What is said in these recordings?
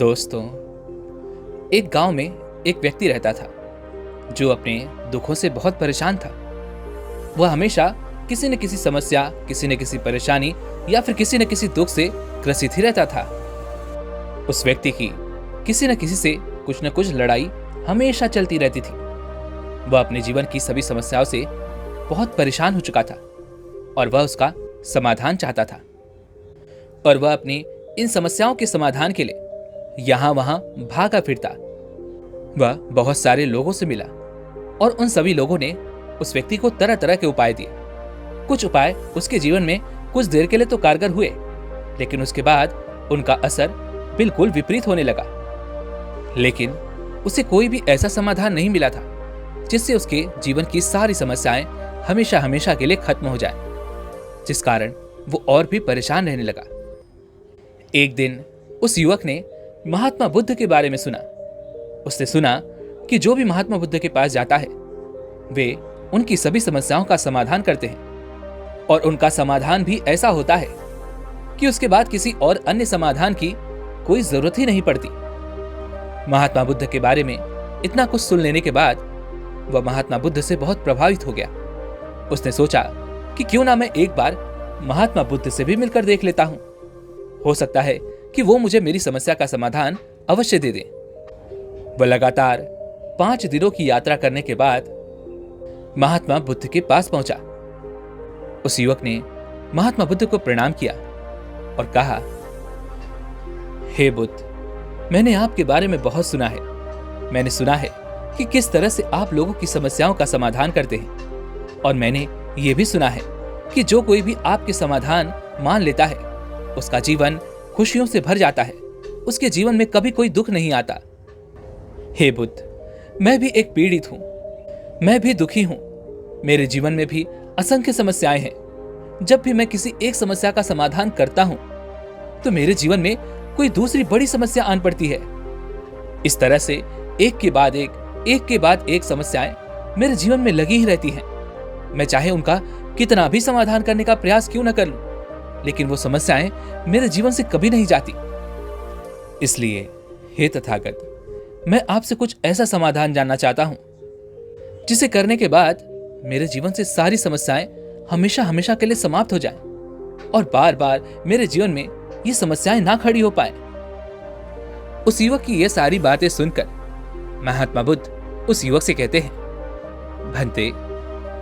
दोस्तों, एक गांव में एक व्यक्ति रहता था जो अपने दुखों से बहुत परेशान था। वह हमेशा किसी न किसी समस्या, किसी न किसी परेशानी या फिर किसी न किसी दुख से ग्रसित ही रहता था। उस व्यक्ति की किसी न किसी से कुछ न कुछ लड़ाई हमेशा चलती रहती थी। वह अपने जीवन की सभी समस्याओं से बहुत परेशान हो चुका था और वह उसका समाधान चाहता था। और वह अपनी इन समस्याओं के समाधान के लिए यहां वहां भागा फिरता। वह बहुत सारे लोगों से मिला और उन सभी लोगों ने उस व्यक्ति को तरह तरह के उपाय दिए। कुछ उपाय उसके जीवन में कुछ देर के लिए तो कारगर हुए, लेकिन उसके बाद उनका असर बिल्कुल विपरीत होने लगा। लेकिन उसे कोई भी ऐसा समाधान नहीं मिला था जिससे उसके जीवन की सारी समस्याएं हमेशा हमेशा के लिए खत्म हो जाएं, जिस कारण वो और भी परेशान रहने लगा। एक दिन उस युवक ने महात्मा बुद्ध के बारे में सुना। उसने सुना कि जो भी महात्मा बुद्ध के पास जाता है वे उनकी सभी समस्याओं का समाधान करते हैं और उनका समाधान भी ऐसा होता है कि उसके बाद किसी और अन्य समाधान की कोई जरूरत ही नहीं पड़ती। महात्मा बुद्ध के बारे में इतना कुछ सुन लेने के बाद वह महात्मा बुद्ध से बहुत प्रभावित हो गया। उसने सोचा कि क्यों ना मैं एक बार महात्मा बुद्ध से भी मिलकर देख लेता हूं। हो सकता है कि वो मुझे मेरी समस्या का समाधान अवश्य दे दें। वह लगातार 5 दिनों की यात्रा करने के बाद महात्मा बुद्ध के पास पहुंचा। उस युवक ने महात्मा बुद्ध को प्रणाम किया और कहा, हे बुद्ध, मैंने आपके बारे में बहुत सुना है। मैंने सुना है कि किस तरह से आप लोगों की समस्याओं का समाधान करते हैं, और मैंने ये भी सुना है कि जो कोई भी आपके समाधान मान लेता है उसका जीवन खुशियों से भर जाता है, उसके जीवन में कभी कोई दुख नहीं आता। हे बुद्ध, मैं भी एक पीड़ित हूं, मैं भी दुखी हूं। मेरे जीवन में भी असंख्य समस्याएं हैं। जब भी मैं किसी एक समस्या का समाधान करता हूं तो मेरे जीवन में कोई दूसरी बड़ी समस्या आन पड़ती है। इस तरह से एक के बाद एक समस्याएं मेरे जीवन में लगी ही रहती हैं। मैं चाहे उनका कितना भी समाधान करने का प्रयास क्यों न कर लूं, लेकिन वो समस्याएं मेरे जीवन से कभी नहीं जाती। इसलिए हे तथागत, मैं आपसे कुछ ऐसा समाधान जानना चाहता हूं जिसे करने के बाद मेरे जीवन से सारी समस्याएं हमेशा हमेशा के लिए समाप्त हो जाएं और बार बार मेरे जीवन में ये समस्याएं ना खड़ी हो पाए। उस युवक की ये सारी बातें सुनकर महात्मा बुद्ध उस युवक से कहते हैं, भंते,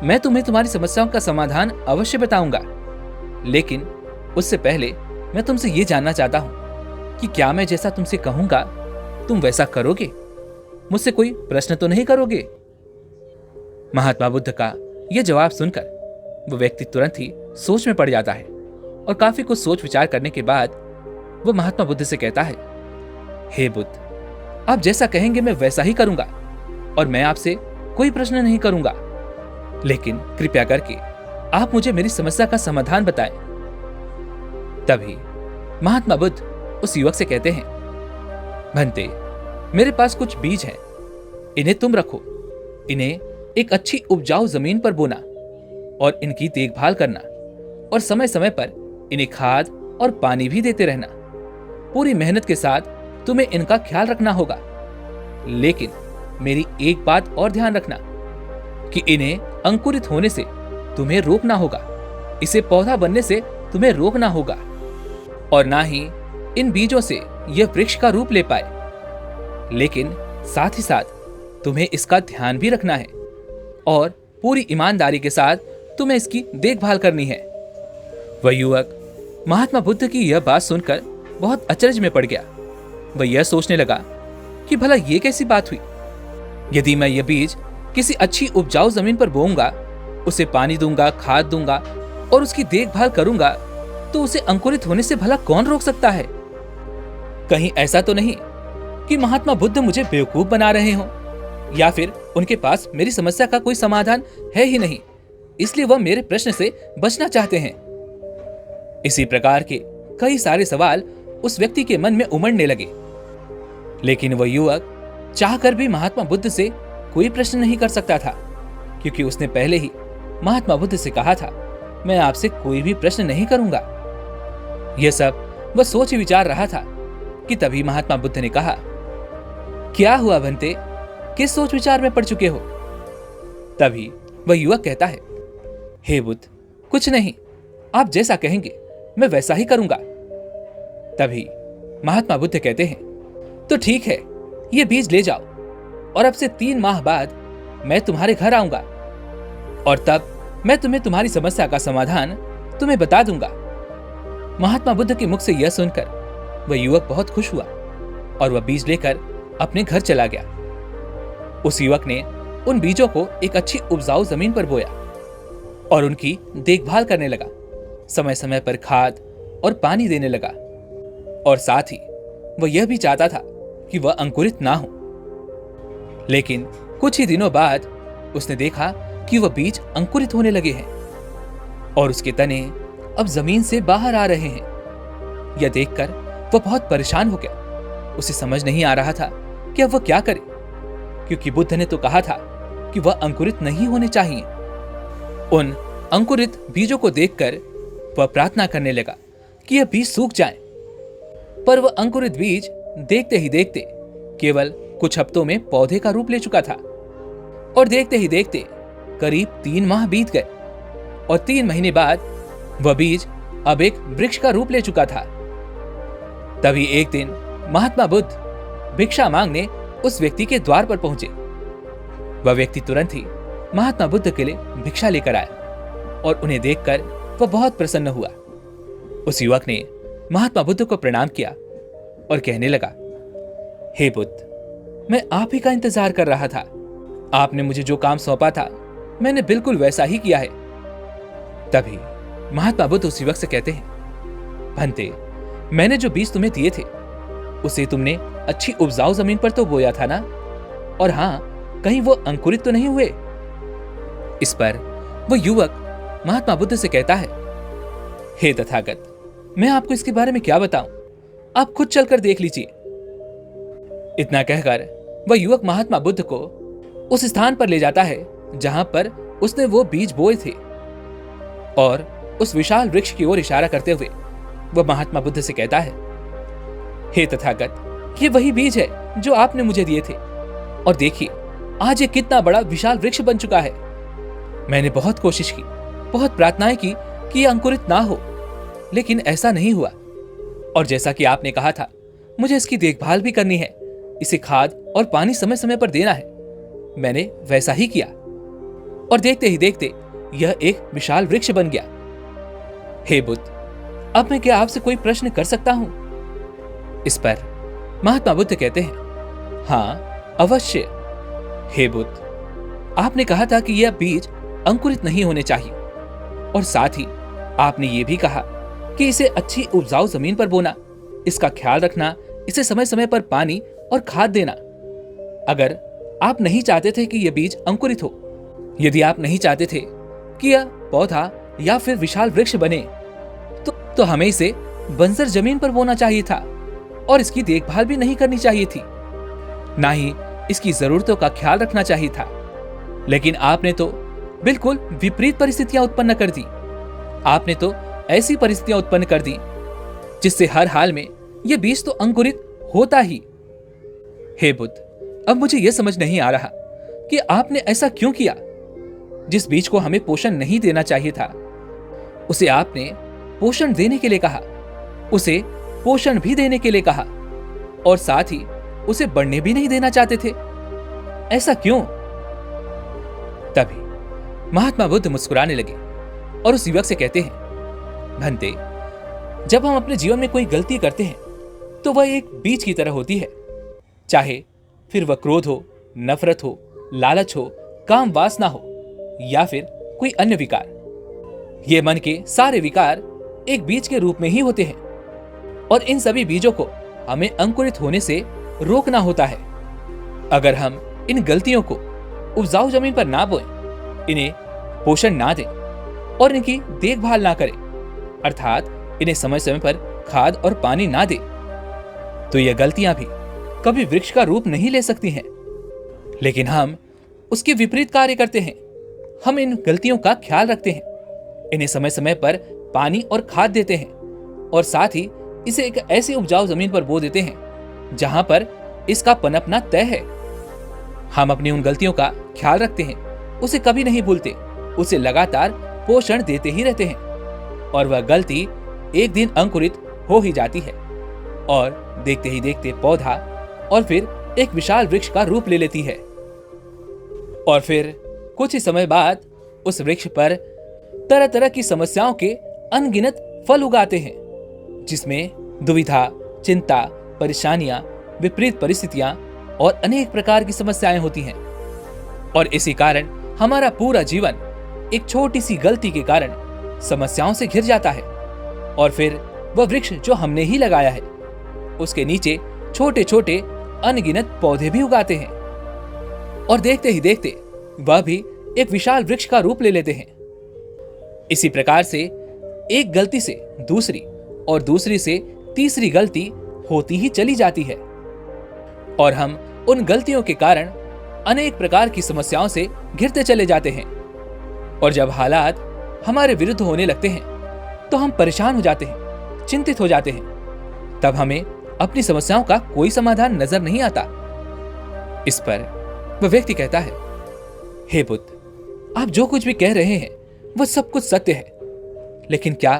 मैं तुम्हें तुम्हारी समस्याओं का समाधान अवश्य बताऊंगा, लेकिन उससे पहले मैं तुमसे ये जानना चाहता हूं कि क्या मैं जैसा तुमसे कहूंगा तुम वैसा करोगे? मुझसे कोई प्रश्न तो नहीं करोगे? महात्मा बुद्ध का यह जवाब सुनकर वो व्यक्ति तुरंत ही सोच में पड़ जाता है और काफी कुछ सोच विचार करने के बाद वो महात्मा बुद्ध से कहता है, हे बुद्ध, आप जैसा कहेंगे मैं वैसा ही करूंगा और मैं आपसे कोई प्रश्न नहीं करूंगा, लेकिन कृपया करके आप मुझे मेरी समस्या का समाधान बताएं। तभी महात्मा बुद्ध उस युवक से कहते हैं, भंते, मेरे पास कुछ बीज हैं, इन्हें तुम रखो। इन्हें एक अच्छी उपजाऊ जमीन पर बोना और इनकी देखभाल करना और समय समय पर इन्हें खाद और पानी भी देते रहना। पूरी मेहनत के साथ तुम्हें इनका ख्याल रखना होगा, लेकिन मेरी एक बात और ध्यान रखना कि इन्हें अंकुरित होने से तुम्हें रोकना होगा, इसे पौधा बनने से तुम्हें रोकना होगा, और ना ही इन बीजों से यह वृक्ष का रूप ले पाए। लेकिन साथ ही साथ तुम्हें इसका ध्यान भी रखना है और पूरी ईमानदारी के साथ तुम्हें इसकी देखभाल करनी है। वह युवक महात्मा बुद्ध की यह बात सुनकर बहुत अचरज में पड़ गया। वह यह सोचने लगा कि भला यह कैसी बात हुई? यदि मैं यह बीज किसी अच्छी उपजाऊ जमीन पर बोऊंगा, उसे पानी दूंगा, खाद दूंगा और उसकी देखभाल करूंगा, तो उसे अंकुरित होने से भला कौन रोक सकता है? कहीं ऐसा तो नहीं कि महात्मा बुद्ध मुझे बेवकूफ बना रहे हों, या फिर उनके पास मेरी समस्या का कोई समाधान है ही नहीं, इसलिए वह मेरे प्रश्न से बचना चाहते हैं। इसी प्रकार के कई सारे सवाल उस व्यक्ति के मन में उमड़ने लगे, लेकिन वह युवक चाहकर भी महात्मा बुद्ध से कोई प्रश्न नहीं कर सकता था, क्योंकि उसने पहले ही महात्मा बुद्ध से कहा था, मैं आपसे कोई भी प्रश्न नहीं करूंगा। यह सब वह सोच विचार रहा था कि तभी महात्मा बुद्ध ने कहा, क्या हुआ भंते, किस सोच विचार में पड़ चुके हो? तभी वह युवक कहता है, हे बुद्ध, कुछ नहीं, आप जैसा कहेंगे मैं वैसा ही करूंगा। तभी महात्मा बुद्ध कहते हैं, तो ठीक है, ये बीज ले जाओ और अब से 3 माह बाद मैं तुम्हारे घर आऊंगा और तब मैं तुम्हें तुम्हारी समस्या का समाधान तुम्हें बता दूंगा। महात्मा बुद्ध के मुख से यह सुनकर वह युवक बहुत खुश हुआ और वह बीज लेकर अपने घर चला गया। उस युवक ने उन बीजों को एक अच्छी उपजाऊ जमीन पर बोया और उनकी देखभाल करने लगा। समय समय पर खाद और पानी देने लगा और साथ ही वह यह भी चाहता था कि वह अंकुरित ना हो। लेकिन कुछ ही दिनों बाद उसने देखा कि वह बीज अंकुरित होने लगे हैं और उसके तने अब जमीन से बाहर आ रहे हैं। यह देखकर वह बहुत परेशान हो गया। उसे समझ नहीं आ रहा था कि अब वह क्या करे, क्योंकि बुद्ध ने तो कहा था कि वह अंकुरित नहीं होने चाहिए। उन अंकुरित बीजों को देखकर वह प्रार्थना करने लगा कि यह बीज सूख जाएं। पर वह अंकुरित बीज देखते ही देखते केवल कुछ हफ्तों में पौधे का रूप ले चुका था और देखते ही देखते करीब 3 माह बीत गए और 3 महीने बाद वह बीज अब एक वृक्ष का रूप ले चुका था। तभी एक दिन महात्मा बुद्ध भिक्षा मांगने उस व्यक्ति के द्वार पर पहुंचे। वह व्यक्ति तुरंत ही महात्मा बुद्ध के लिए भिक्षा लेकर आया और उन्हें देखकर वह बहुत प्रसन्न हुआ। उस युवक ने महात्मा बुद्ध को प्रणाम किया और कहने लगा, हे बुद्ध, मैं आप ही का इंतजार कर रहा था। आपने मुझे जो काम सौंपा था मैंने बिल्कुल वैसा ही किया है। तभी महात्मा बुद्ध उस युवक से कहते हैं, भंते, मैंने जो बीज तुम्हें दिए थे उसे तुमने अच्छी उपजाऊ जमीन पर तो बोया था ना? और हां, कहीं वो अंकुरित तो नहीं हुए? इस पर वो युवक महात्मा बुद्ध से कहता है, हे तथागत, मैं आपको इसके बारे में क्या बताऊं, आप खुद चलकर देख लीजिए। इतना कहकर वह युवक महात्मा बुद्ध को उस स्थान पर ले जाता है जहां पर उसने वो बीज बोए थे और उस विशाल वृक्ष की ओर इशारा करते हुए वह महात्मा बुद्ध से कहता है, हे तथागत, ये वही बीज है जो आपने मुझे दिए थे और देखिए आज ये कितना बड़ा विशाल वृक्ष बन चुका है। मैंने बहुत कोशिश की, बहुत प्रार्थनाएं की कि यह अंकुरित ना हो, लेकिन ऐसा नहीं हुआ। और जैसा कि आपने कहा था, मुझे इसकी देखभाल भी करनी है, इसे खाद और पानी समय समय पर देना है। मैंने वैसा ही किया और देखते ही देखते यह एक विशाल वृक्ष बन गया। हे बुद्ध, अब मैं क्या आपसे कोई प्रश्न कर सकता हूं? इस पर महात्मा बुद्ध कहते हैं, हां अवश्य। हे बुद्ध, आपने कहा था कि यह बीज अंकुरित नहीं होने चाहिए और साथ ही आपने यह भी कहा कि इसे अच्छी उपजाऊ जमीन पर बोना, इसका ख्याल रखना, इसे समय समय पर पानी और खाद देना। अगर आप नहीं चाहते थे कि यह बीज अंकुरित हो, यदि आप नहीं चाहते थे कि यह पौधा या फिर विशाल वृक्ष बने, तो हमें इसे बंजर जमीन पर बोना चाहिए था और इसकी देखभाल भी नहीं करनी चाहिए थी, ना ही इसकी जरूरतों का ख्याल रखना चाहिए था। लेकिन आपने तो बिल्कुल विपरीत परिस्थितियां उत्पन्न कर दी। आपने तो ऐसी परिस्थितियां उत्पन्न कर दी जिससे हर हाल में यह बीज तो अंकुरित होता ही। हे बुद्ध, अब मुझे यह समझ नहीं आ रहा कि आपने ऐसा क्यों किया। जिस बीज को हमें पोषण नहीं देना चाहिए था, उसे आपने पोषण देने के लिए कहा, उसे पोषण भी देने के लिए कहा और साथ ही उसे बढ़ने भी नहीं देना चाहते थे। ऐसा क्यों? तभी महात्मा बुद्ध मुस्कुराने लगे और उस युवक से कहते हैं, भंते, जब हम अपने जीवन में कोई गलती करते हैं तो वह एक बीज की तरह होती है। चाहे फिर वह क्रोध हो, नफरत हो, लालच हो, काम वासना हो या फिर कोई अन्य विकार। ये मन के सारे विकार एक बीज के रूप में ही होते हैं और इन सभी बीजों को हमें अंकुरित होने से रोकना होता है। अगर हम इन गलतियों को उपजाऊ जमीन पर ना बोएं, इन्हें पोषण ना दें और इनकी देखभाल ना करें, अर्थात इन्हें समय समय पर खाद और पानी ना दें, तो यह गलतियां भी कभी वृक्ष का रूप नहीं ले सकती हैं। लेकिन हम उसके विपरीत कार्य करते हैं। हम इन गलतियों का ख्याल रखते हैं, इन्हें समय समय पर पानी और खाद देते हैं और साथ ही इसे एक ऐसी उपजाऊ जमीन पर बो देते हैं जहां पर इसका पनपना तय है। हम अपनी उन गलतियों का ख्याल रखते हैं, उसे कभी नहीं भूलते, उसे लगातार पोषण देते ही रहते हैं और वह गलती एक दिन अंकुरित हो ही जाती है और देखते ही देखते पौधा और फिर एक विशाल वृक्ष का रूप ले लेती है। और फिर कुछ ही समय बाद उस वृक्ष पर तरह तरह की समस्याओं के अनगिनत फल उगाते हैं, जिसमें दुविधा, चिंता, परेशानियां, विपरीत परिस्थितियां और अनेक प्रकार की समस्याएं होती हैं। और इसी कारण हमारा पूरा जीवन एक छोटी सी गलती के कारण समस्याओं से घिर जाता है और फिर वह वृक्ष जो हमने ही लगाया है उसके नीचे छोटे छोटे अनगिनत पौधे भी उगाते हैं और देखते ही देखते वह भी एक विशाल वृक्ष का रूप ले लेते हैं। इसी प्रकार से एक गलती से दूसरी और दूसरी से तीसरी गलती होती ही चली जाती है और हम उन गलतियों के कारण अनेक प्रकार की समस्याओं से घिरते चले जाते हैं। और जब हालात हमारे विरुद्ध होने लगते हैं तो हम परेशान हो जाते हैं, चिंतित हो जाते हैं। तब हमें अपनी समस्याओं का कोई समाधान नजर नहीं आता। इस पर वह व्यक्ति कहता है, हे बुद्ध, आप जो कुछ भी कह रहे हैं वह सब कुछ सत्य है, लेकिन क्या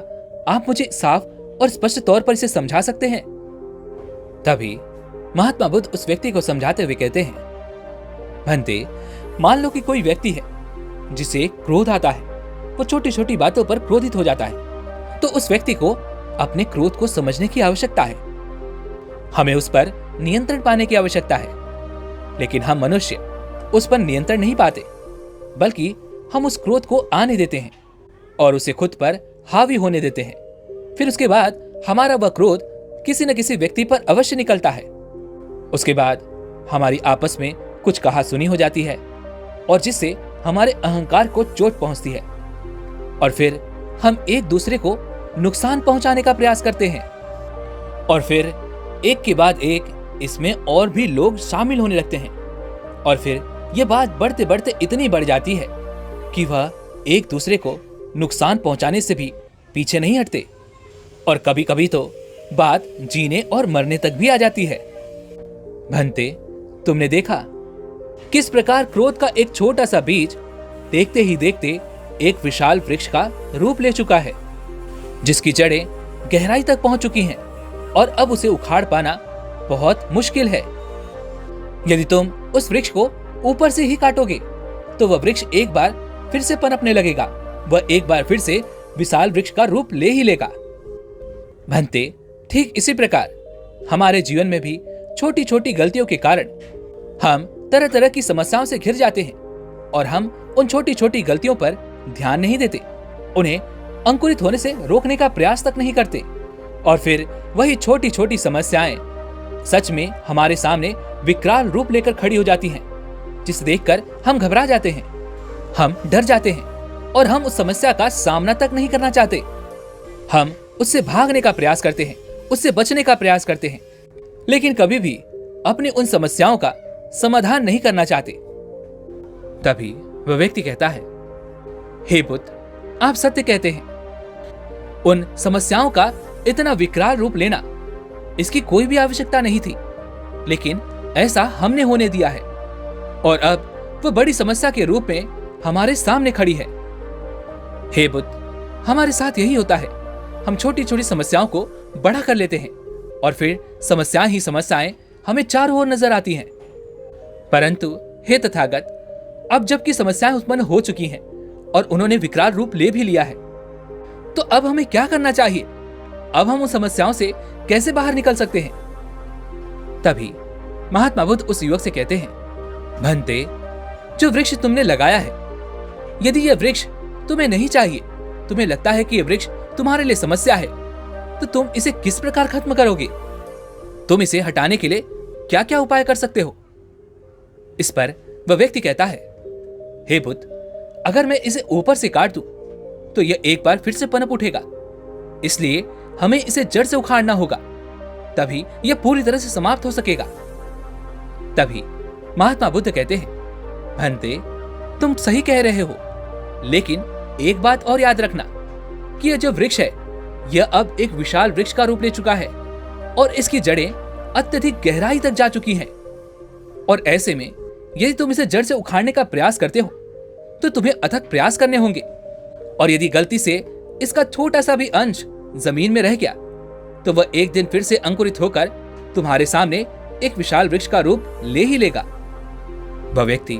आप मुझे साफ और स्पष्ट तौर पर इसे समझा सकते हैं? तभी महात्मा बुद्ध उस व्यक्ति को समझाते हुए कहते हैं, भंते, मान लो कि कोई व्यक्ति है जिसे क्रोध आता है, वो छोटी छोटी बातों पर क्रोधित हो जाता है, तो उस व्यक्ति को अपने क्रोध को समझने की आवश्यकता है। हमें उस पर नियंत्रण पाने की आवश्यकता है, लेकिन हम मनुष्य उस पर नियंत्रण नहीं पाते, बल्कि हम उस क्रोध को आने देते हैं और उसे खुद पर हावी होने देते हैं। फिर उसके बाद हमारा वह क्रोध किसी न किसी व्यक्ति पर अवश्य निकलता है। उसके बाद हमारी आपस में कुछ कहा सुनी हो जाती है और जिससे हमारे अहंकार को चोट पहुंचती है और फिर हम एक दूसरे को नुकसान पहुंचाने का प्रयास करते हैं और फिर एक के बाद एक इसमें और भी लोग शामिल होने लगते हैं और फिर यह बात बढ़ते बढ़ते इतनी बढ़ जाती है कि वह एक दूसरे को नुकसान पहुंचाने से भी पीछे नहीं हटते और कभी कभी तो बात जीने और मरने तक भी आ जाती है। भंते, तुमने देखा किस प्रकार क्रोध का एक छोटा सा बीज देखते ही देखते एक विशाल वृक्ष का रूप ले चुका है, जिसकी जड़ें गहराई तक पहुंच चुकी हैं और अब उसे उखाड़ पाना बहुत मुश्किल है। यदि तुम उस वृक्ष को ऊपर से ही काटोगे तो वह वृक्ष एक बार फिर से पनपने लगेगा, वह एक बार फिर से विशाल वृक्ष का रूप ले ही लेगा। भंते, ठीक इसी प्रकार हमारे जीवन में भी छोटी छोटी गलतियों के कारण हम तरह तरह की समस्याओं से घिर जाते हैं और हम उन छोटी छोटी गलतियों पर ध्यान नहीं देते, उन्हें अंकुरित होने से रोकने का प्रयास तक नहीं करते और फिर वही छोटी छोटी समस्याएं सच में हमारे सामने विकराल रूप लेकर खड़ी हो जाती हैं, जिसे देखकर हम घबरा जाते हैं, हम डर जाते हैं और हम उस समस्या का सामना तक नहीं करना चाहते। हम उससे भागने का प्रयास करते हैं, उससे बचने का प्रयास करते हैं, लेकिन कभी भी अपनी उन समस्याओं का समाधान नहीं करना चाहते। तभी वह व्यक्ति कहता है, हे बुद्ध, आप सत्य कहते हैं। उन समस्याओं का इतना विकराल रूप लेना, इसकी कोई भी आवश्यकता नहीं थी, लेकिन ऐसा हमने होने दिया है और अब वह बड़ी समस्या के रूप में हमारे सामने खड़ी है। हे बुद्ध, हमारे साथ यही होता है, हम छोटी छोटी समस्याओं को बड़ा कर लेते हैं और फिर समस्याएं ही समस्याएं हमें चारों ओर नजर आती हैं। परंतु हे तथागत, अब जबकि समस्याएं उत्पन्न हो चुकी हैं और उन्होंने विकराल रूप ले भी लिया है, तो अब हमें क्या करना चाहिए? अब हम उन समस्याओं से कैसे बाहर निकल सकते हैं? तभी महात्मा बुद्ध उस युवक से कहते हैं, भंते, जो वृक्ष तुमने लगाया है, यदि यह वृक्ष तुम्हें नहीं चाहिए, तुम्हें लगता है कि यह वृक्ष तुम्हारे लिए समस्या है, तो तुम इसे किस प्रकार खत्म करोगे? तुम इसे हटाने के लिए क्या क्या उपाय कर सकते हो? इस पर वह व्यक्ति कहता है, हे बुद्ध, अगर मैं इसे ऊपर से काट दूं तो यह एक बार फिर से पनप उठेगा, इसलिए हमें इसे जड़ से उखाड़ना होगा, तभी यह पूरी तरह से समाप्त हो सकेगा। तभी महात्मा बुद्ध कहते हैं, भंते, तुम सही कह रहे हो, लेकिन एक बात और याद रखना कि यह जो वृक्ष है, यह अब एक विशाल वृक्ष का रूप ले चुका है और इसकी जड़ें अत्यधिक गहराई तक जा चुकी हैं। और ऐसे में यदि तुम इसे जड़ से उखाड़ने का प्रयास करते हो तो तुम्हें अथक प्रयास करने होंगे। और यदि गलती से इसका छोटा सा भी अंश जमीन में रह गया तो वह एक दिन फिर से अंकुरित होकर तुम्हारे सामने एक विशाल वृक्ष का रूप ले ही लेगा। वह व्यक्ति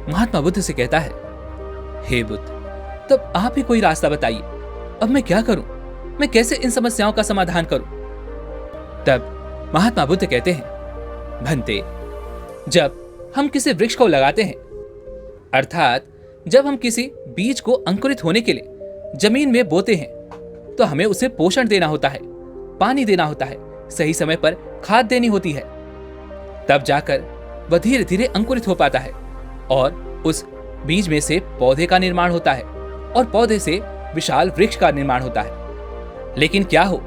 महात्मा बुद्ध से कहता है, हे बुद्ध, तब आप ही कोई रास्ता बताइए। अब मैं क्या करूं? मैं कैसे इन समस्याओं का समाधान करूं? तब महात्मा बुद्ध कहते हैं, भंते, जब हम किसी वृक्ष को लगाते हैं, अर्थात जब हम किसी बीज को अंकुरित होने के लिए जमीन में बोते हैं, तो हमें उसे पोषण देना होता है, पानी देना होता है, सही समय पर खाद देनी होती है। तब जाकर वह धीरे धीरे अंकुरित हो पाता है और उस बीज में से पौधे का निर्माण होता है और पौधे से विशाल वृक्ष का निर्माण होता है। लेकिन क्या हो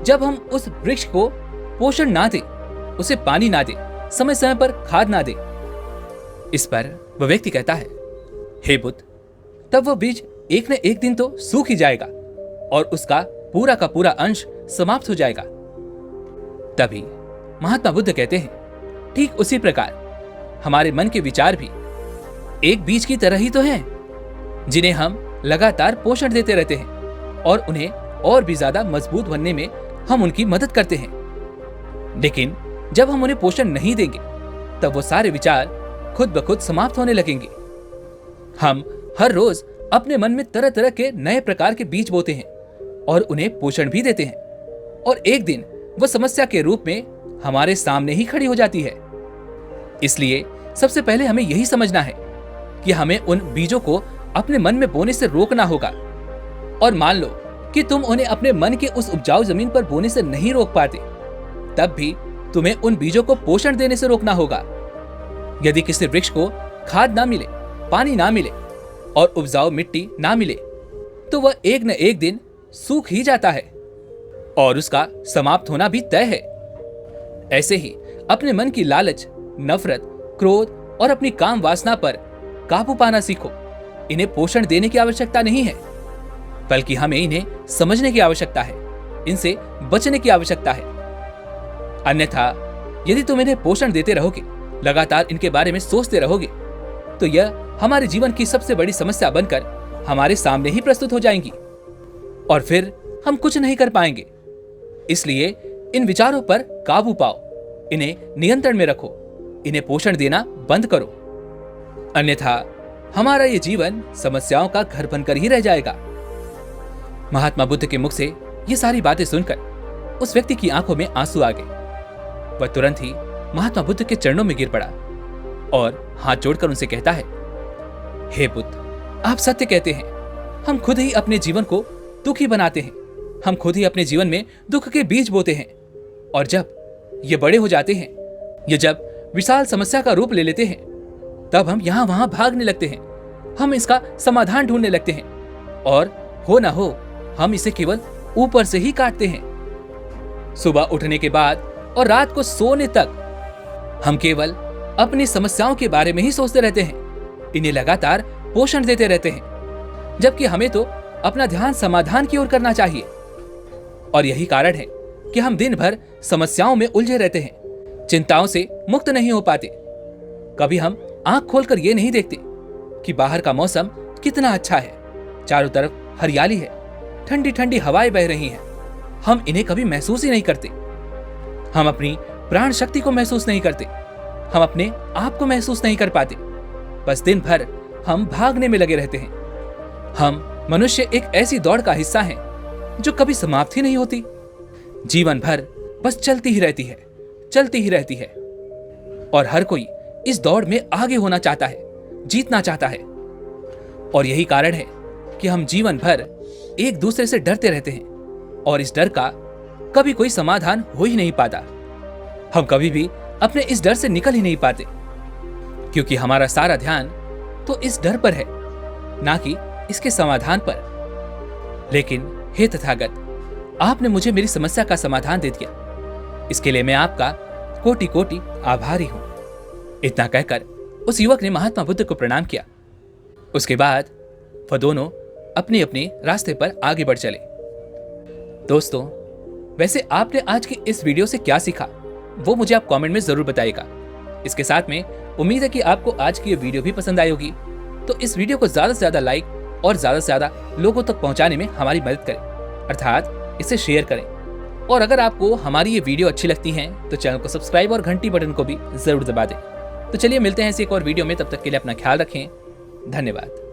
जब हम उस वृक्ष को पोषण ना दें, उसे पानी ना दें, समय समय पर खाद ना दें? इस पर वह व्यक्ति कहता है, हे बुद्ध, तब वह बीज एक न एक दिन तो सूख ही जाएगा और उसका पूरा का पूरा अंश समाप्त हो जाएगा। तभी महात्मा बुद्ध कहते हैं, ठीक उसी प्रकार हमारे मन के विचार भी एक बीज की तरह ही तो हैं, जिन्हें हम लगातार पोषण देते रहते हैं और उन्हें और भी ज्यादा मजबूत बनने में हम उनकी मदद करते हैं। लेकिन जब हम उन्हें पोषण नहीं देंगे तब वो सारे विचार खुद ब खुद समाप्त होने लगेंगे। हम हर रोज अपने मन में तरह तरह के नए प्रकार के बीज बोते हैं और उन्हें पोषण भी देते हैं और एक दिन वह समस्या के रूप में हमारे सामने ही खड़ी हो जाती है। इसलिए सबसे पहले हमें यही समझना है कि हमें उन बीजों को अपने मन में बोने से रोकना होगा। और मान लो कि तुम उन्हें अपने मन के उस उपजाऊ जमीन पर बोने से नहीं रोक पाते, तब भी तुम्हें उन बीजों को पोषण देने से रोकना होगा। यदि किसी वृक्ष को खाद ना मिले, पानी ना मिले और उपजाऊ मिट्टी ना मिले तो वह एक न एक दिन सूख ही जाता है और उसका समाप्त होना भी तय है। ऐसे ही अपने मन की लालच, नफरत, क्रोध और अपनी काम वासना पर काबू पाना सीखो। इन्हें पोषण देने की आवश्यकता नहीं है, बल्कि हमें इन्हें समझने की आवश्यकता है, इनसे बचने की आवश्यकता है। अन्यथा यदि तुम इन्हें पोषण देते रहोगे, लगातार इनके बारे में सोचते रहोगे, तो यह हमारे जीवन की सबसे बड़ी समस्या बनकर हमारे सामने ही प्रस्तुत हो जाएंगी और फिर हम कुछ नहीं कर पाएंगे। इसलिए इन विचारों पर काबू पाओ, इन्हें नियंत्रण में रखो, इन्हें पोषण देना बंद करो, अन्यथा हमारा ये जीवन समस्याओं का घर बनकर ही रह जाएगा। महात्मा बुद्ध के मुख से ये सारी बातें सुनकर उस व्यक्ति की आंखों में आंसू आ गए। वह तुरंत ही महात्मा बुद्ध के चरणों में गिर पड़ा और हाथ जोड़कर उनसे कहता है, हे बुद्ध, आप सत्य कहते हैं। हम खुद ही अपने जीवन को दुखी बनाते हैं, हम खुद ही अपने जीवन में दुख के बीज बोते हैं और जब ये बड़े हो जाते हैं, ये जब विशाल समस्या का रूप ले लेते हैं, तब हम यहां वहां भागने लगते हैं, हम इसका समाधान ढूंढने लगते हैं और हो ना हो हम इसे केवल ऊपर से ही काटते हैं। सुबह उठने के बाद और रात को सोने तक हम केवल अपनी समस्याओं के बारे में ही सोचते रहते हैं, इन्हें लगातार पोषण देते रहते हैं, जबकि हमें तो अपना ध्यान समाधान की ओर करना चाहिए। और यही कारण है कि हम दिन भर समस्याओं में उलझे रहते हैं, चिंताओं से मुक्त नहीं हो पाते। कभी हम आंख खोलकर ये नहीं देखते कि बाहर का मौसम कितना अच्छा है, चारों तरफ हरियाली है, ठंडी ठंडी हवाएं बह रही हैं। हम इन्हें कभी महसूस ही नहीं करते। हम अपनी प्राण शक्ति को महसूस नहीं करते, हम अपने आप को महसूस नहीं कर पाते। बस दिन भर हम भागने में लगे रहते हैं। हम मनुष्य एक ऐसी दौड़ का हिस्सा हैं जो कभी समाप्त ही नहीं होती। जीवन भर बस चलती ही रहती है, चलती ही रहती है और हर कोई इस दौड़ में आगे होना चाहता है, जीतना चाहता है। और यही कारण है कि हम जीवन भर एक दूसरे से डरते रहते हैं और इस डर का कभी कोई समाधान हो ही नहीं पाता। हम कभी भी अपने इस डर से निकल ही नहीं पाते, क्योंकि हमारा सारा ध्यान तो इस डर पर है, ना कि इसके समाधान पर। लेकिन हे तथागत, आपने मुझे मेरी समस्या का समाधान दे दिया, इसके लिए मैं आपका कोटि कोटि आभारी हूं। इतना कहकर उस युवक ने महात्मा बुद्ध को प्रणाम किया। उसके बाद वह दोनों अपने अपने रास्ते पर आगे बढ़ चले। दोस्तों, वैसे आपने आज की इस वीडियो से क्या सीखा, वो मुझे आप कमेंट में ज़रूर बताइएगा। इसके साथ में उम्मीद है कि आपको आज की ये वीडियो भी पसंद आई होगी। तो इस वीडियो को ज़्यादा से ज़्यादा लाइक और ज़्यादा से ज़्यादा लोगों तक पहुंचाने में हमारी मदद करें, अर्थात इसे शेयर करें। और अगर आपको हमारी ये वीडियो अच्छी लगती हैं तो चैनल को सब्सक्राइब और घंटी बटन को भी ज़रूर दबा दें। तो चलिए मिलते हैं इस एक और वीडियो में, तब तक के लिए अपना ख्याल रखें। धन्यवाद।